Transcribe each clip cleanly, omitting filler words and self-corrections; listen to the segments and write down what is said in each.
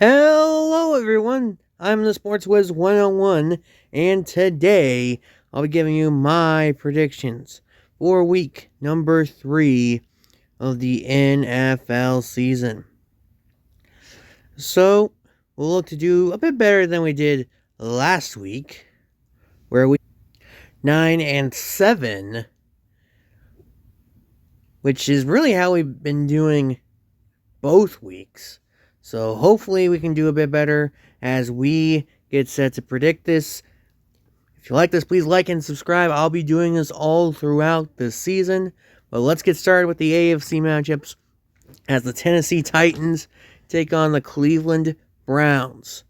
Hello, everyone. I'm the Sports Wiz 101, and today I'll be giving you my predictions for week number 3 of the NFL season. So, we'll look to do a bit better than we did last week, where we 9 and 7, which is really how we've been doing both weeks. So, hopefully, we can do a bit better as we get set to predict this. If you like this, please like and subscribe. I'll be doing this all throughout the season. But let's get started with the AFC matchups as the Tennessee Titans take on the Cleveland Browns.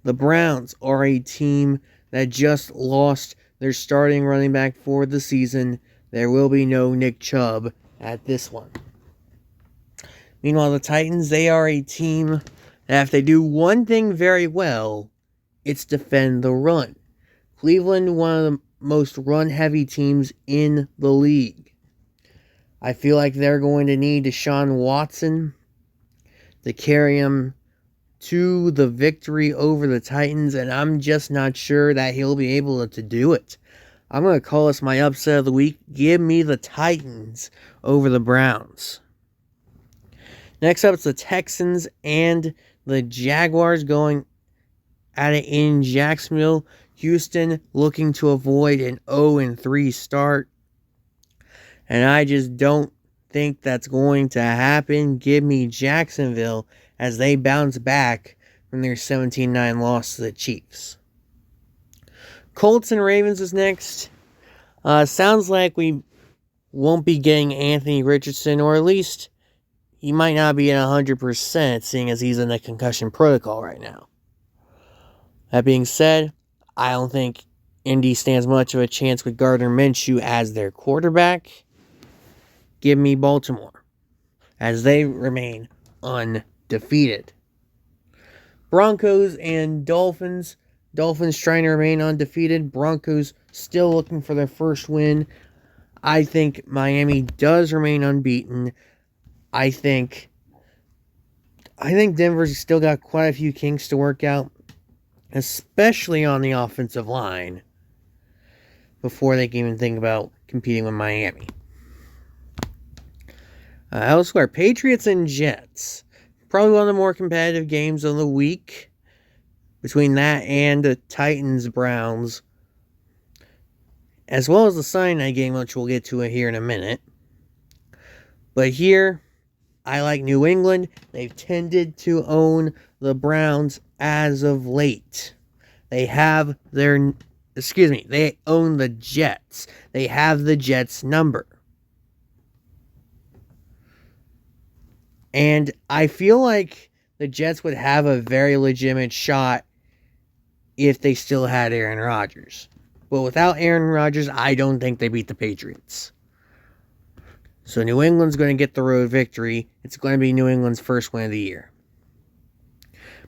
The Browns are a team that just lost their starting running back for the season. There will be no Nick Chubb at this one. Meanwhile, the Titans, they are a team that if they do one thing very well, it's defend the run. Cleveland, one of the most run-heavy teams in the league. I feel like they're going to need Deshaun Watson to carry him to the victory over the Titans, and I'm just not sure that he'll be able to do it. I'm going to call this my upset of the week. Give me the Titans over the Browns. Next up, it's the Texans and the Jaguars going at it in Jacksonville. Houston looking to avoid an 0-3 start. And I just don't think that's going to happen. Give me Jacksonville as they bounce back from their 17-9 loss to the Chiefs. Colts and Ravens is next. Sounds like we won't be getting Anthony Richardson, or at least he might not be at 100%, seeing as he's in the concussion protocol right now. That being said, I don't think Indy stands much of a chance with Gardner Minshew as their quarterback. Give me Baltimore, as they remain undefeated. Broncos and Dolphins. Dolphins trying to remain undefeated. Broncos still looking for their first win. I think Miami does remain unbeaten. I think Denver's still got quite a few kinks to work out, especially on the offensive line, before they can even think about competing with Miami. Elsewhere, Patriots and Jets. Probably one of the more competitive games of the week. Between that and the Titans-Browns, as well as the Sunday night game, which we'll get to here in a minute. But here, I like New England. They've tended to own the Browns as of late. They own the Jets. They have the Jets number. And I feel like the Jets would have a very legitimate shot if they still had Aaron Rodgers. But without Aaron Rodgers, I don't think they beat the Patriots. So New England's going to get the road victory. It's going to be New England's first win of the year.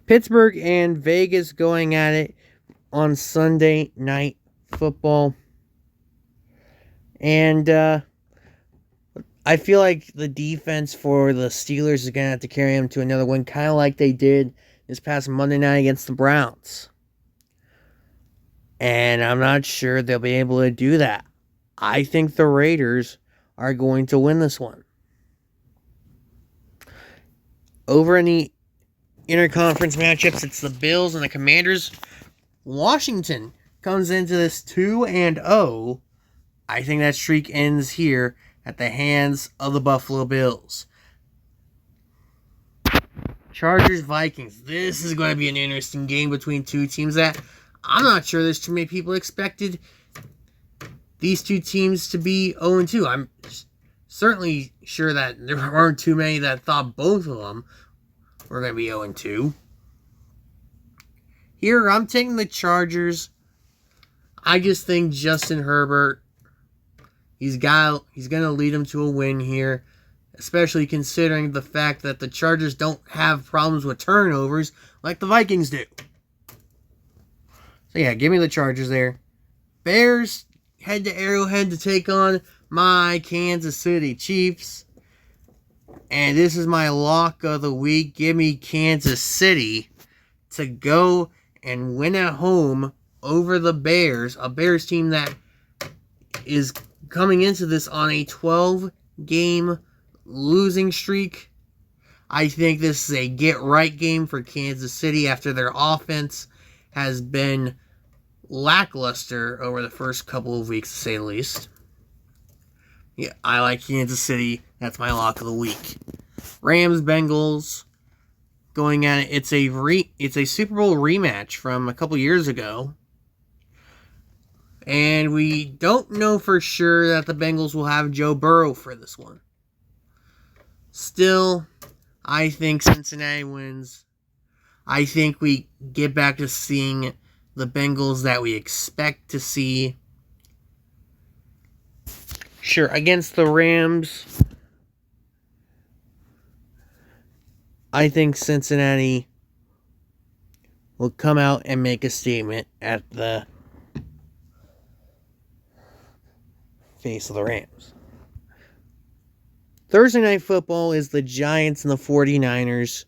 Pittsburgh and Vegas going at it on Sunday Night Football. And I feel like the defense for the Steelers is going to have to carry them to another win, kind of like they did this past Monday night against the Browns. And I'm not sure they'll be able to do that. I think the Raiders are going to win this one. Over in the interconference matchups, it's the Bills and the Commanders. Washington comes into this 2-0. I think that streak ends here at the hands of the Buffalo Bills. Chargers-Vikings. This is going to be an interesting game between two teams that I'm not sure there's too many people expected these two teams to be 0-2. I'm certainly sure that there weren't too many that thought both of them were going to be 0-2. Here, I'm taking the Chargers. I just think Justin Herbert, he's going to lead them to a win here, especially considering the fact that the Chargers don't have problems with turnovers like the Vikings do. So yeah, give me the Chargers there. Bears head to Arrowhead to take on my Kansas City Chiefs. And this is my lock of the week. Give me Kansas City to go and win at home over the Bears. A Bears team that is coming into this on a 12-game losing streak. I think this is a get-right game for Kansas City after their offense has been lackluster over the first couple of weeks, to say the least. Yeah, I like Kansas City. That's my lock of the week. Rams, Bengals, going at it. It's a Super Bowl rematch from a couple years ago. And we don't know for sure that the Bengals will have Joe Burrow for this one. Still, I think Cincinnati wins. I think we get back to seeing the Bengals that we expect to see. Sure, against the Rams, I think Cincinnati will come out and make a statement at the face of the Rams. Thursday Night Football is the Giants and the 49ers.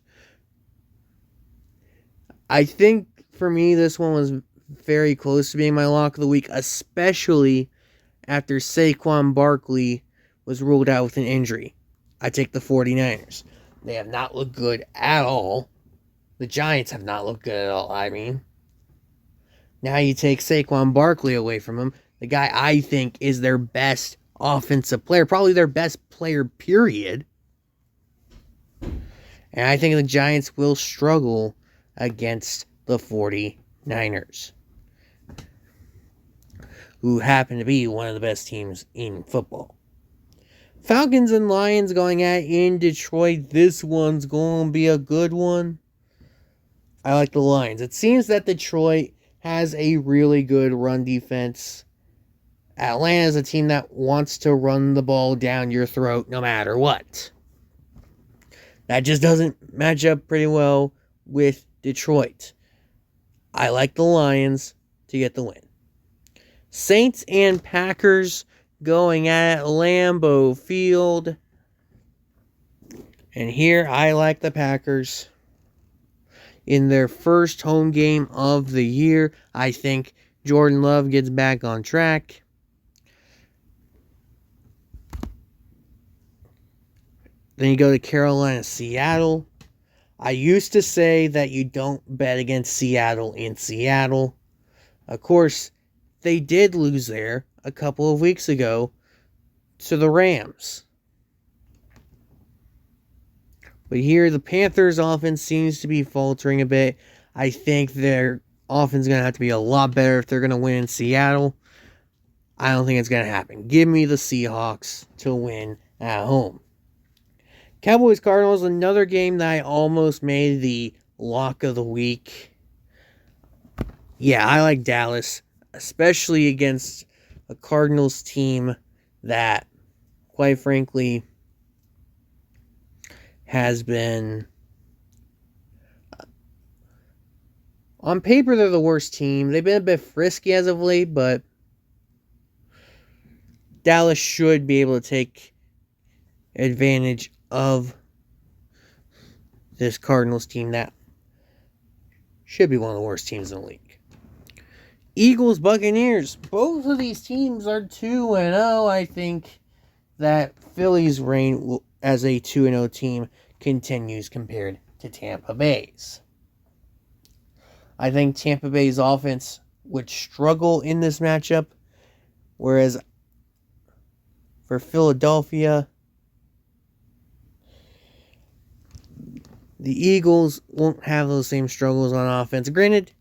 I think, for me, this one was very close to being my lock of the week, especially after Saquon Barkley was ruled out with an injury. I take the 49ers. They have not looked good at all. The Giants have not looked good at all, I mean. Now you take Saquon Barkley away from him, the guy I think is their best offensive player, probably their best player, period. And I think the Giants will struggle against the 49ers, who happen to be one of the best teams in football. Falcons and Lions going at in Detroit. This one's going to be a good one. I like the Lions. It seems that Detroit has a really good run defense. Atlanta is a team that wants to run the ball down your throat no matter what. That just doesn't match up pretty well with Detroit. I like the Lions to get the win. Saints and Packers going at Lambeau Field. And here I like the Packers. In their first home game of the year, I think Jordan Love gets back on track. Then you go to Carolina, Seattle. I used to say that you don't bet against Seattle in Seattle. Of course, they did lose there a couple of weeks ago to the Rams. But here, the Panthers' offense seems to be faltering a bit. I think their offense is going to have to be a lot better if they're going to win in Seattle. I don't think it's going to happen. Give me the Seahawks to win at home. Cowboys-Cardinals, another game that I almost made the lock of the week. Yeah, I like Dallas, especially against a Cardinals team that, quite frankly, has been... On paper, they're the worst team. They've been a bit frisky as of late, but Dallas should be able to take advantage of this Cardinals team that should be one of the worst teams in the league. Eagles, Buccaneers. Both of these teams are 2-0. I think that Philly's reign as a 2-0 team continues compared to Tampa Bay's. I think Tampa Bay's offense would struggle in this matchup, whereas for Philadelphia, the Eagles won't have those same struggles on offense. Granted,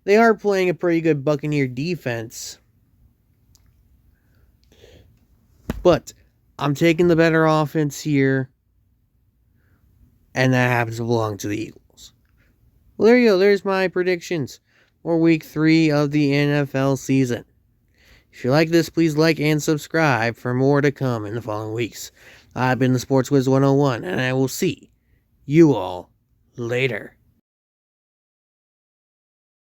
they are playing a pretty good Buccaneer defense, but I'm taking the better offense here, and that happens to belong to the Eagles. Well, there you go. There's my predictions for Week 3 of the NFL season. If you like this, please like and subscribe for more to come in the following weeks. I've been the Sports Wiz 101, and I will see you all later.